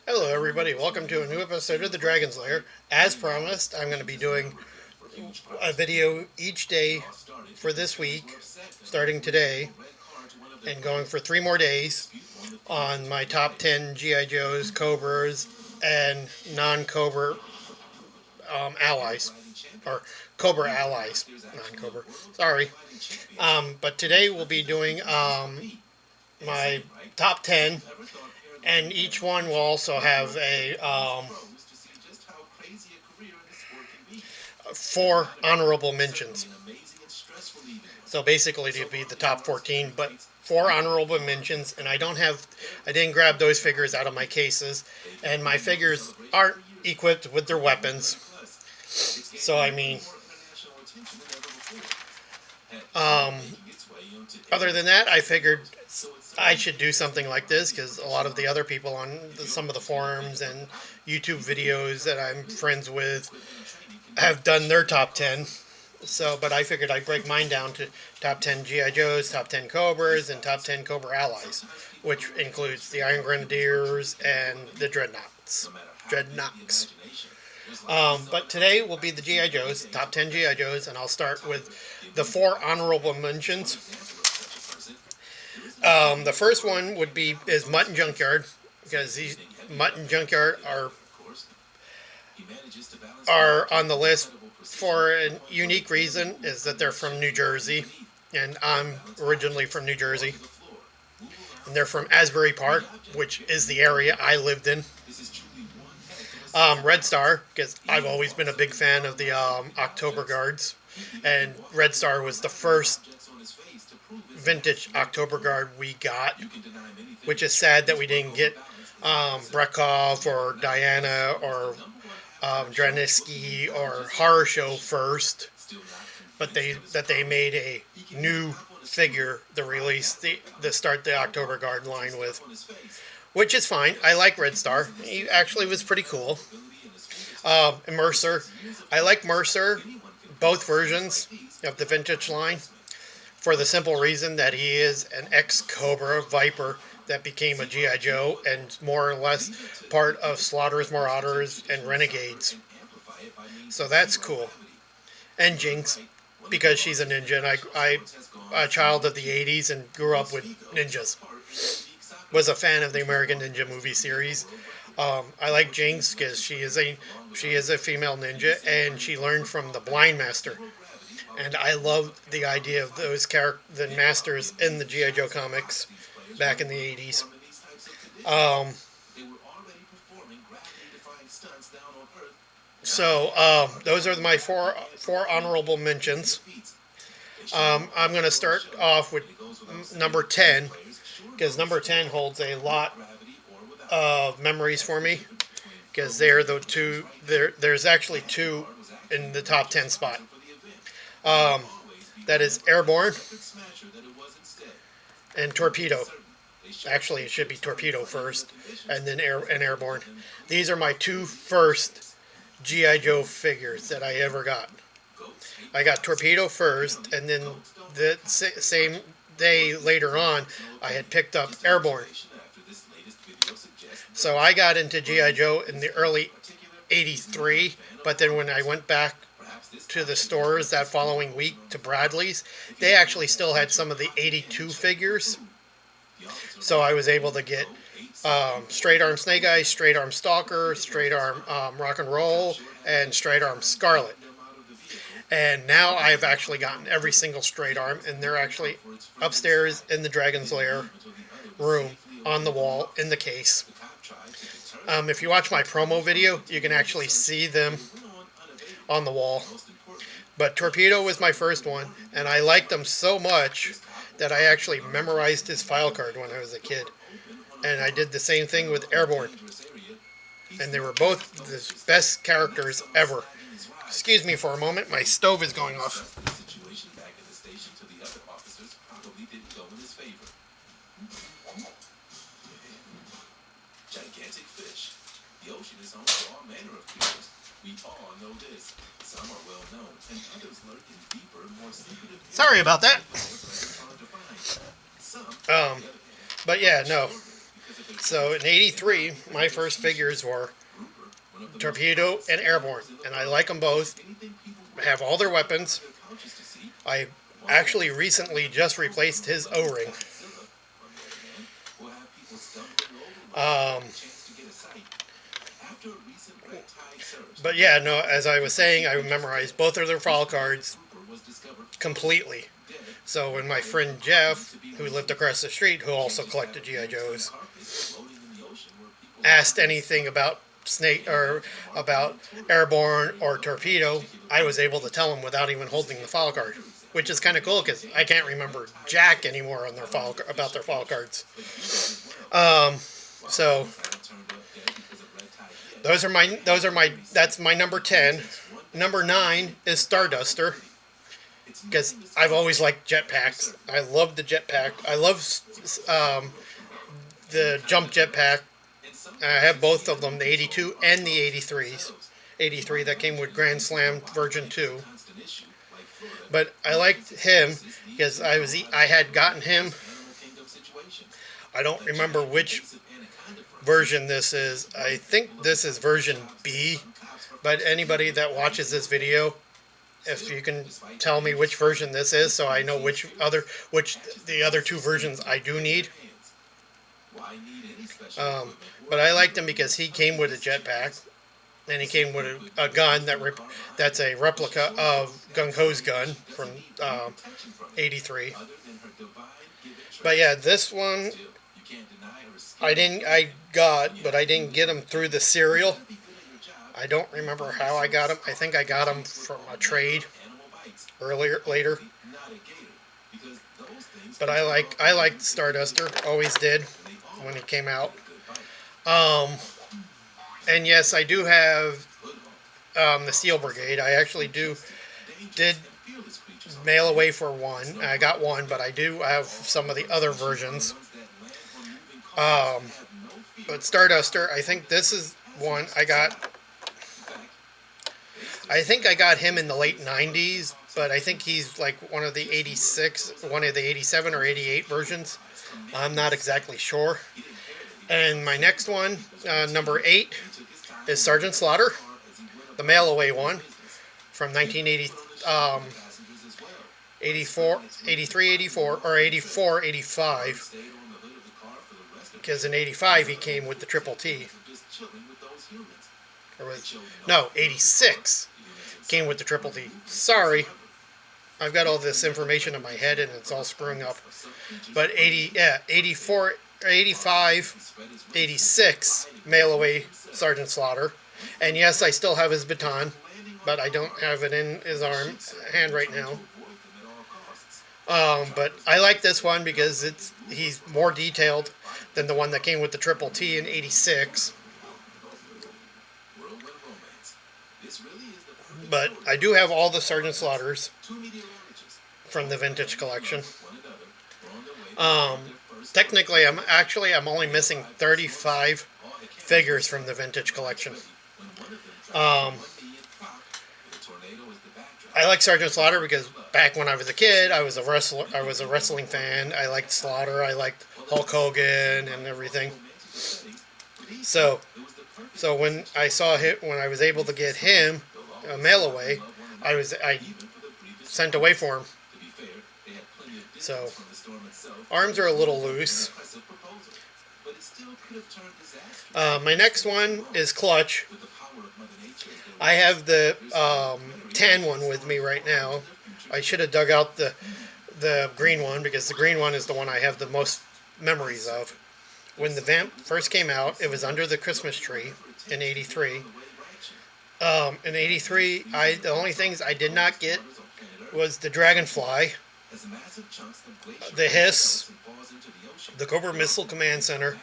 Hello everybody, welcome to a new episode of the Dragon's Lair. As promised, I'm going to be doing a video each day for this week, starting today, and going for 3 more days on my top 10 G.I. Joes, Cobras, and non-Cobra allies. Or Cobra allies, non-Cobra. Sorry. But today we'll be doing my top 10, and each one will also have a 4 honorable mentions. So basically it'll be the top 14, but 4 honorable mentions, and I didn't grab those figures out of my cases, and my figures aren't equipped with their weapons. So I mean, other than that, I figured I should do something like this because a lot of the other people on some of the forums and YouTube videos that I'm friends with have done their top 10. So, but I figured I'd break mine down to top 10 G.I. Joes, top 10 Cobras, and top 10 Cobra allies, which includes the Iron Grenadiers and the Dreadnoughts. But today will be the G.I. Joes, top 10 G.I. Joes, and I'll start with the 4 honorable mentions. The first one is Mutt and Junkyard, because Mutt and Junkyard are on the list for a unique reason, is that they're from New Jersey, and I'm originally from New Jersey, and they're from Asbury Park, which is the area I lived in. Red Star, because I've always been a big fan of the October Guards, and Red Star was the first vintage October Guard we got, which is sad that we didn't get Brekov or Diana or Draniski or Horror Show first, but they made a new figure to release the start the October Guard line with, which is fine. I like Red Star. He actually was pretty cool. And Mercer. I like Mercer, both versions of the vintage line, for the simple reason that he is an ex-Cobra Viper that became a G.I. Joe and more or less part of Slaughter's Marauders and Renegades. So that's cool. And Jinx, because she's a ninja, and I'm a child of the 80s and grew up with ninjas. Was a fan of the American Ninja movie series. I like Jinx because she is a female ninja, and she learned from the Blind Master. And I love the idea of the masters in the G.I. Joe comics back in the 80s. So those are my four honorable mentions. I'm going to start off with number 10, because number 10 holds a lot of memories for me, because they're the two. There's actually 2 in the top 10 spot. That is Airborne and Torpedo. Actually, it should be Torpedo first, and then Airborne. These are my 2 first G.I. Joe figures that I ever got. I got Torpedo first, and then the same day later on, I had picked up Airborne. So I got into G.I. Joe in the early 83, but then when I went back to the stores that following week to Bradley's, they actually still had some of the 82 figures. So I was able to get Straight Arm Snake Eyes, Straight Arm Stalker, Straight Arm Rock and Roll, and Straight Arm Scarlett. And now I've actually gotten every single Straight Arm, and they're actually upstairs in the Dragon's Lair room on the wall in the case. If you watch my promo video, you can actually see them on the wall. But Torpedo was my first one, and I liked him so much that I actually memorized his file card when I was a kid. And I did the same thing with Airborne. And they were both the best characters ever. Excuse me for a moment, my stove is going off. Gigantic fish. The ocean is home to all manner of creatures. We all know this. Some are well known, and others lurk in deeper, more secretive. Sorry about that. But yeah, no. So in '83, my first figures were Torpedo and Airborne, and I like them both. I have all their weapons. I actually recently just replaced his O-ring. Um, but yeah, no, as I was saying, I memorized both of their file cards completely. So when my friend Jeff, who lived across the street, who also collected G.I. Joes, asked anything about Snake or about Airborne or Torpedo, I was able to tell him without even holding the file card, which is kind of cool because I can't remember jack anymore on their file about their file cards. So that's my number 10. Number 9 is Starduster, because I've always liked jetpacks. I love the jetpack. I love the jump jetpack. I have both of them, the 82 and the 83s. 83 that came with Grand Slam version 2. But I liked him because I had gotten him. I don't remember which version this is. I think this is version B. But anybody that watches this video, if you can tell me which version this is, so I know which the other two versions I do need. But I liked him because he came with a jetpack, and he came with a gun that's a replica of Gung-Ho's gun from '83. But yeah, this one but I didn't get him through the serial. I don't remember how I got him. I think I got him from a trade later. But I liked Starduster, always did when he came out. And yes, I do have the Steel Brigade. I actually did mail away for one. I got one, but I do have some of the other versions. But Starduster, I think this is one I got. I think I got him in the late 90s, but I think he's like one of the 87 or 88 versions. I'm not exactly sure. And my next one, number 8, is Sergeant Slaughter, the mail-away one from 83, 84, or 84, 85. Because in 85 he came with the Triple T. 86 came with the Triple T. Sorry, I've got all this information in my head and it's all screwing up. But 84, 85, 86 mail away Sergeant Slaughter. And yes, I still have his baton, but I don't have it in his hand right now. But I like this one because he's more detailed than the one that came with the Triple T in 86. But I do have all the Sergeant Slaughters from the vintage collection. Technically, I'm only missing 35 figures from the vintage collection. I like Sergeant Slaughter because back when I was a kid, I was a wrestling fan. I liked Slaughter. I liked Hulk Hogan and everything. So when I saw him, when I was able to get him a mail away, I sent away for him. So arms are a little loose. My next one is Clutch. I have the tan one with me right now. I should have dug out the green one because the green one is the one I have the most memories of. When the Vamp first came out, it was under the Christmas tree in 83. In 83, the only things I did not get was the Dragonfly, the Hiss, the Cobra Missile Command Center,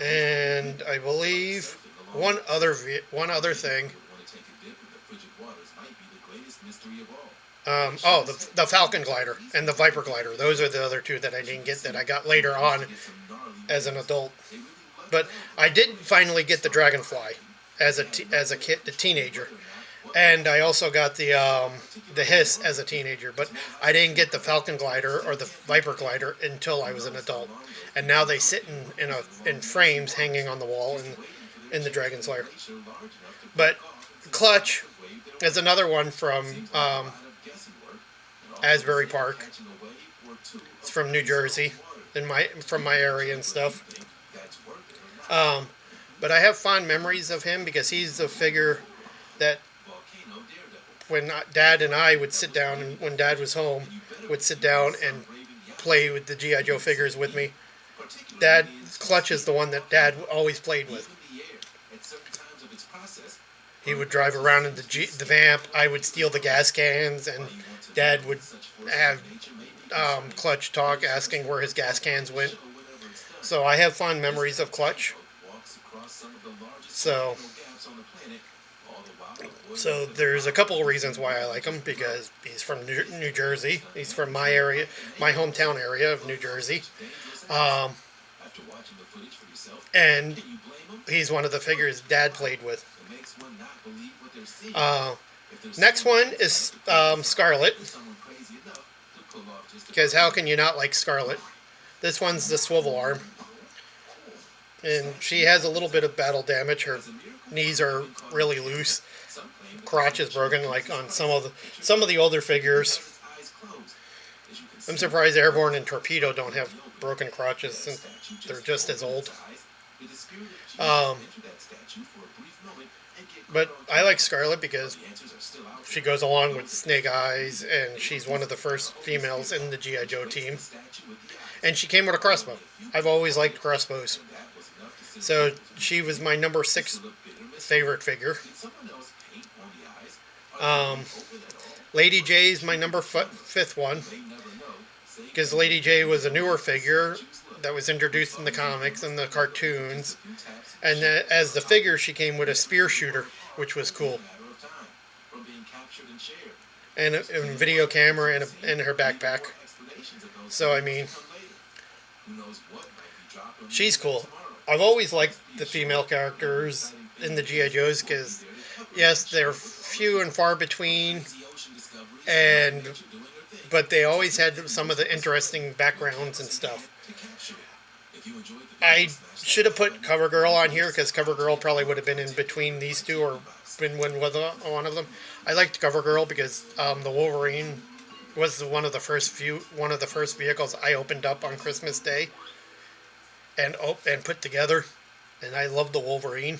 and I believe one other thing. The Falcon Glider and the Viper Glider. Those are the other two that I didn't get that I got later on as an adult. But I did finally get the Dragonfly as a teenager, And I also got the Hiss as a teenager, but I didn't get the Falcon glider or the Viper glider until I was an adult. And now they sit in frames hanging on the wall in the Dragon Slayer. But Clutch is another one from Asbury Park. It's from New Jersey, from my area and stuff. But I have fond memories of him because he's the figure that when Dad and I would sit down, and when Dad was home, would sit down and play with the G.I. Joe figures with me. Dad, Clutch is the one that Dad always played with. He would drive around in the Vamp. I would steal the gas cans, and Dad would have Clutch talk, asking where his gas cans went. So I have fond memories of Clutch. So there's a couple of reasons why I like him, because he's from New Jersey. He's from my area, my hometown area of New Jersey. And he's one of the figures Dad played with. Next one is Scarlett. Because how can you not like Scarlett? This one's the swivel arm. And she has a little bit of battle damage. Her knees are really loose. Crotch is broken, like on some of the older figures. I'm surprised Airborne and Torpedo don't have broken crotches since they're just as old. But I like Scarlett because she goes along with Snake Eyes, and she's one of the first females in the G.I. Joe team. And she came with a crossbow. I've always liked crossbows. So she was my number 6 favorite figure. Lady Jaye's my number 5th one. Because Lady Jaye was a newer figure that was introduced in the comics and the cartoons. And as the figure, she came with a spear shooter, which was cool. And a video camera and her backpack. So, I mean, she's cool. I've always liked the female characters in the G.I. Joes because, yes, they're few and far between, but they always had some of the interesting backgrounds and stuff. I should have put CoverGirl on here because CoverGirl probably would have been in between these two or been one of them. I liked CoverGirl because the Wolverine was one of the first vehicles I opened up on Christmas Day and put together, and I loved the Wolverine.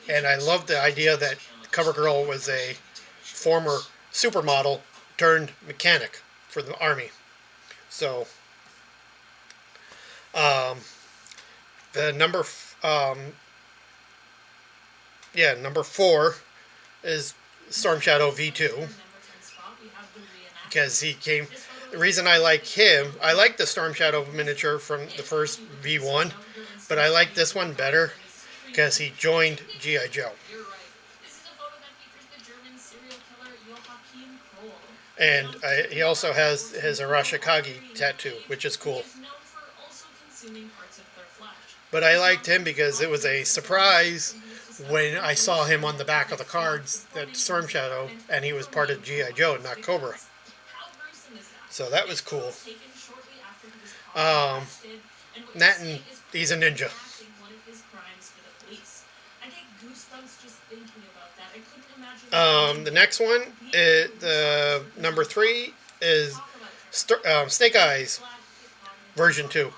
And I loved the idea that CoverGirl was a former supermodel turned mechanic for the Army. So, the number 4 is Storm Shadow V2 because he came. The reason I like him, I like the Storm Shadow miniature from the first V1, but I like this one better because he joined G.I. Joe. And he also has his Arashikage tattoo, which is cool. But I liked him because it was a surprise when I saw him on the back of the cards that Storm Shadow, and he was part of G.I. Joe, not Cobra. So that was cool. And he's a ninja. The next one, the number 3 is Snake Eyes version 2.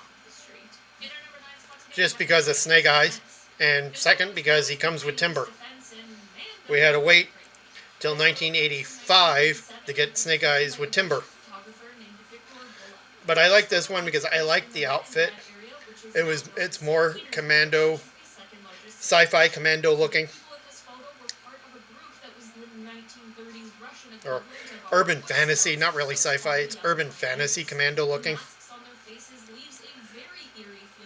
Just because of Snake Eyes, and second because he comes with timber. We had to wait till 1985 to get Snake Eyes with timber. But I like this one because I like the outfit. It's more commando, sci-fi commando looking. Or urban fantasy, not really sci-fi, it's urban fantasy commando looking.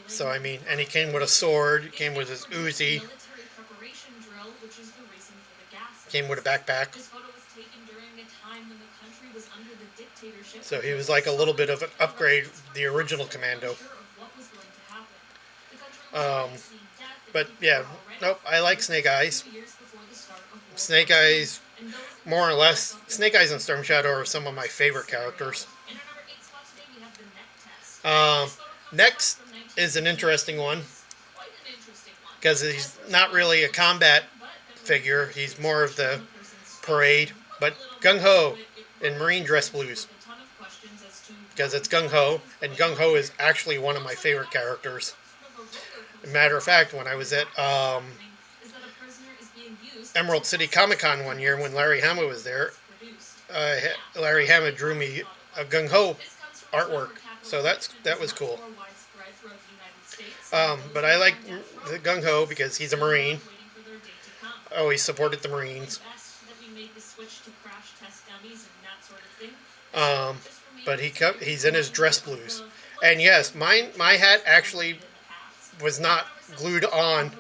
So, I mean, and he came with a sword, came with his Uzi, came with a backpack. So he was like a little bit of an upgrade, the original commando. But yeah, nope, I like Snake Eyes. Snake Eyes, more or less, Snake Eyes and Storm Shadow are some of my favorite characters. Um, Next is an interesting one because he's not really a combat figure. He's more of the parade. But Gung-Ho in Marine Dress Blues because it's Gung-Ho, and Gung-Ho is actually one of my favorite characters. Matter of fact, when I was at Emerald City Comic Con one year when Larry Hama was there, Larry Hama drew me a Gung-Ho artwork, so that was cool. But I like the Gung-Ho because he's a Marine. I always supported the Marines. Um, but he's in his dress blues, and yes, my hat actually was not glued on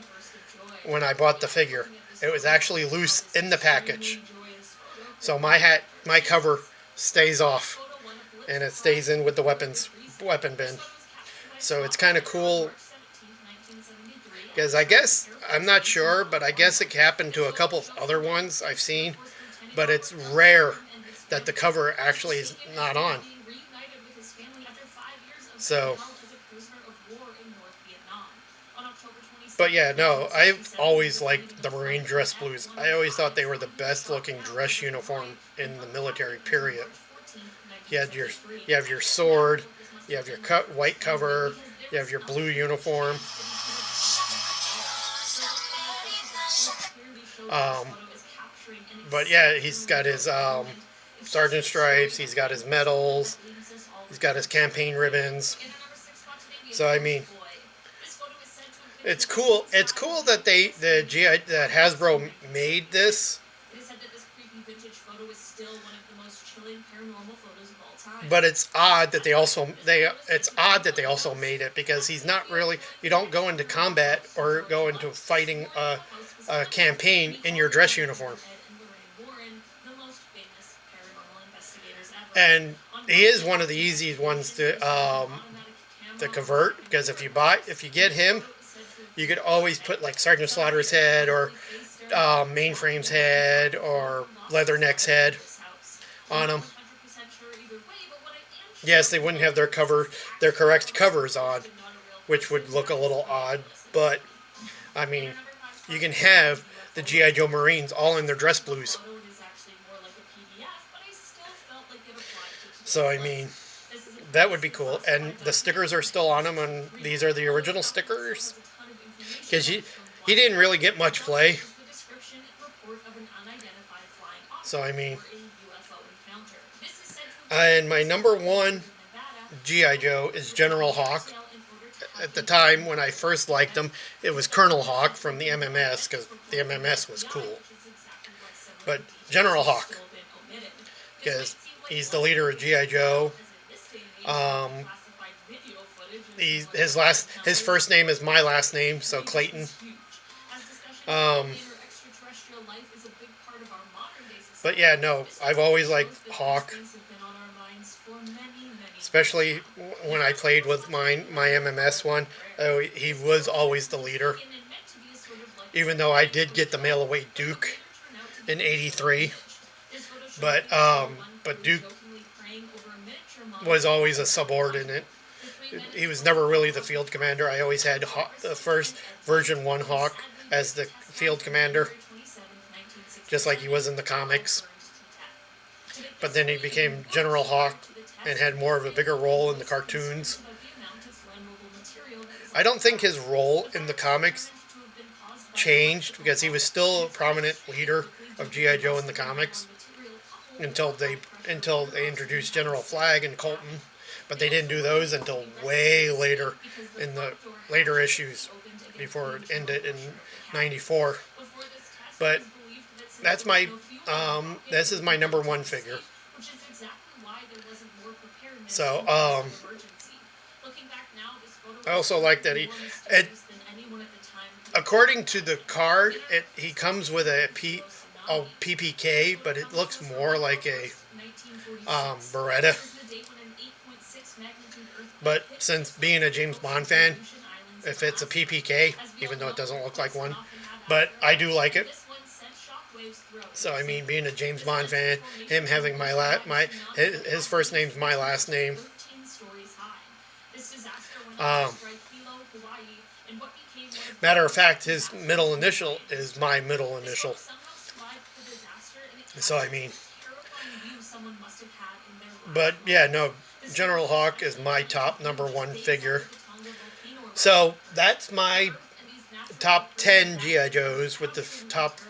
when I bought the figure. It was actually loose in the package. So my cover stays off, and it stays in with the weapon bin. So it's kind of cool, because I guess, I'm not sure, but I guess it happened to a couple of other ones I've seen, but it's rare that the cover actually is not on. So, but yeah, no, I've always liked the Marine dress blues. I always thought they were the best looking dress uniform in the military period. You had your, you have your sword, you have your white cover, you have your blue uniform. Um, but yeah, he's got his sergeant stripes, he's got his medals, he's got his campaign ribbons. So I mean, it's cool. It's cool that that Hasbro made this. But it's odd that they also made it, because he's not really, you don't go into combat or go into fighting a campaign in your dress uniform. And he is one of the easiest ones to convert, because if you get him, you could always put like Sergeant Slaughter's head, or Mainframe's head, or Leatherneck's head on him. Yes, they wouldn't have their correct covers on, which would look a little odd. But I mean, you can have the G.I. Joe Marines all in their dress blues. So I mean, that would be cool. And the stickers are still on them, and these are the original stickers. Because he didn't really get much play. So I mean, and my number one G.I. Joe is General Hawk. At the time when I first liked him, it was Colonel Hawk from the MMS, because the MMS was cool. But General Hawk, because he's the leader of G.I. Joe. His first name is my last name, so Clayton. But yeah, no, I've always liked Hawk, especially when I played with my MMS one. He was always the leader, even though I did get the mail away Duke in '83. But Duke was always a subordinate. He was never really the field commander. I always had the first version 1 Hawk as the field commander, just like he was in the comics. But then he became General Hawk and had more of a bigger role in the cartoons. I don't think his role in the comics changed, because he was still a prominent leader of G.I. Joe in the comics until they introduced General Flag and Colton. But they didn't do those until way later, in the later issues, before it ended in '94. But that's this is my number one figure. So I also like that according to the card, he comes with a PPK, but it looks more like a Beretta. But since being a James Bond fan, if it's a PPK, even though it doesn't look like one, but I do like it. So I mean, being a James Bond fan, him having his first name's my last name. Um, Matter of fact, his middle initial is my middle initial. So I mean, but yeah, no, General Hawk is my top #1 figure. So that's my top 10 GI Joes with the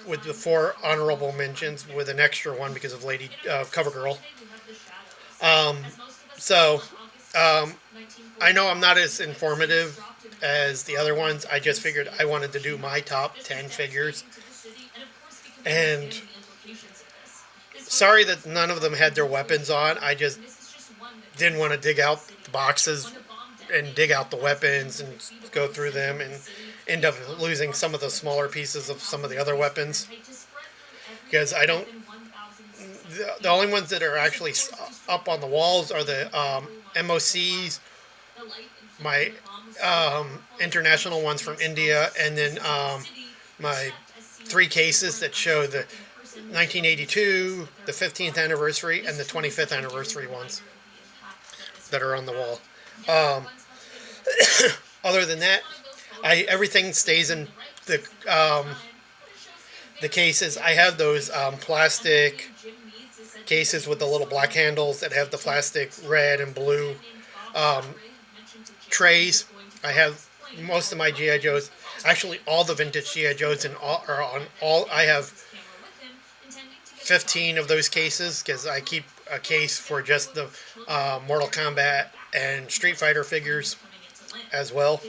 with the 4 honorable mentions with an extra one because of Lady CoverGirl. Um, so I know I'm not as informative as the other ones. I just figured I wanted to do my top 10 figures. And sorry that none of them had their weapons on. I just didn't want to dig out the boxes and dig out the weapons and go through them and end up losing some of the smaller pieces of some of the other weapons. Because I don't... The only ones that are actually up on the walls are the MOCs, my international ones from India, and then my 3 cases that show the 1982, the 15th anniversary, and the 25th anniversary ones that are on the wall. Other than that, everything stays in the cases. I have those plastic cases with the little black handles that have the plastic red and blue trays. I have most of my GI Joes, actually all the vintage GI Joes, are on all. I have 15 of those cases because I keep a case for just the Mortal Kombat and Street Fighter figures as well.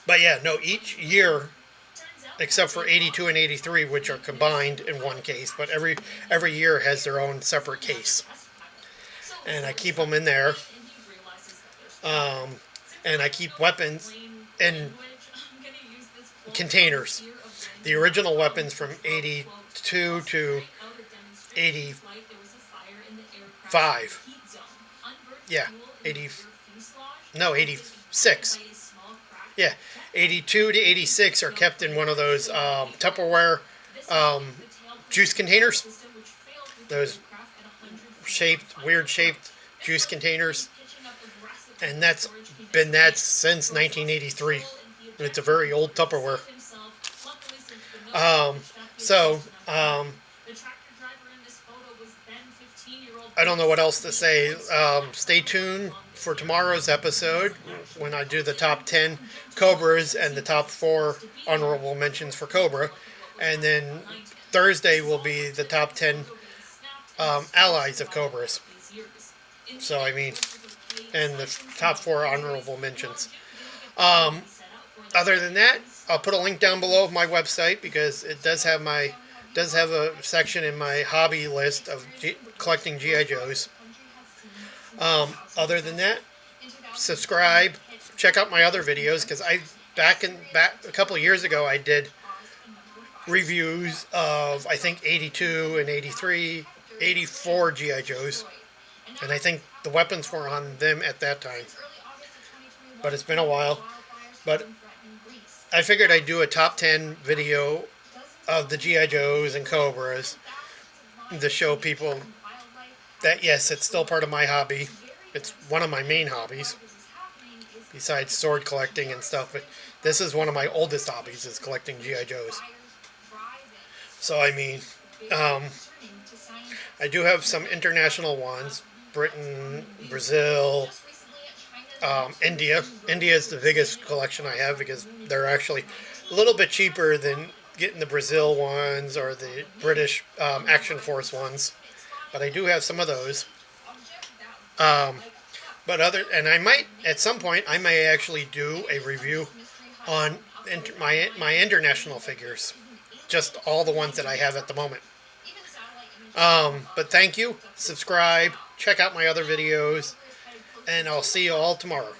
But yeah, no, each year, except for 82 and 83, which are combined in one case, but every year has their own separate case. And I keep them in there. And I keep weapons in containers. The original weapons from 82 to 85. Yeah, 86. Yeah, 82 to 86 are kept in one of those Tupperware juice containers. Those weird shaped juice containers. And that's been that since 1983. It's a very old Tupperware. I don't know what else to say. Stay tuned for tomorrow's episode when I do the top 10 Cobras and the top 4 honorable mentions for Cobra. And then Thursday will be the top 10 allies of Cobras. So, I mean, and the top 4 honorable mentions. Other than that, I'll put a link down below of my website because it does have a section in my hobby list of collecting GI Joes. Other than that, subscribe, check out my other videos because back a couple of years ago I did reviews of I think 82 and 83, 84 GI Joes, and I think the weapons were on them at that time. But it's been a while. But I figured I'd do a top 10 video of the GI Joes and Cobras to show people that yes, it's still part of my hobby. It's one of my main hobbies besides sword collecting and stuff, but this is one of my oldest hobbies, is collecting GI Joes. So I mean, I do have some international ones: Britain, Brazil, India. India is the biggest collection I have because they're actually a little bit cheaper than getting the Brazil ones or the British Action Force ones. But I do have some of those. And I might, at some point, I may actually do a review on my international figures. Just all the ones that I have at the moment. But thank you. Subscribe. Check out my other videos. And I'll see you all tomorrow.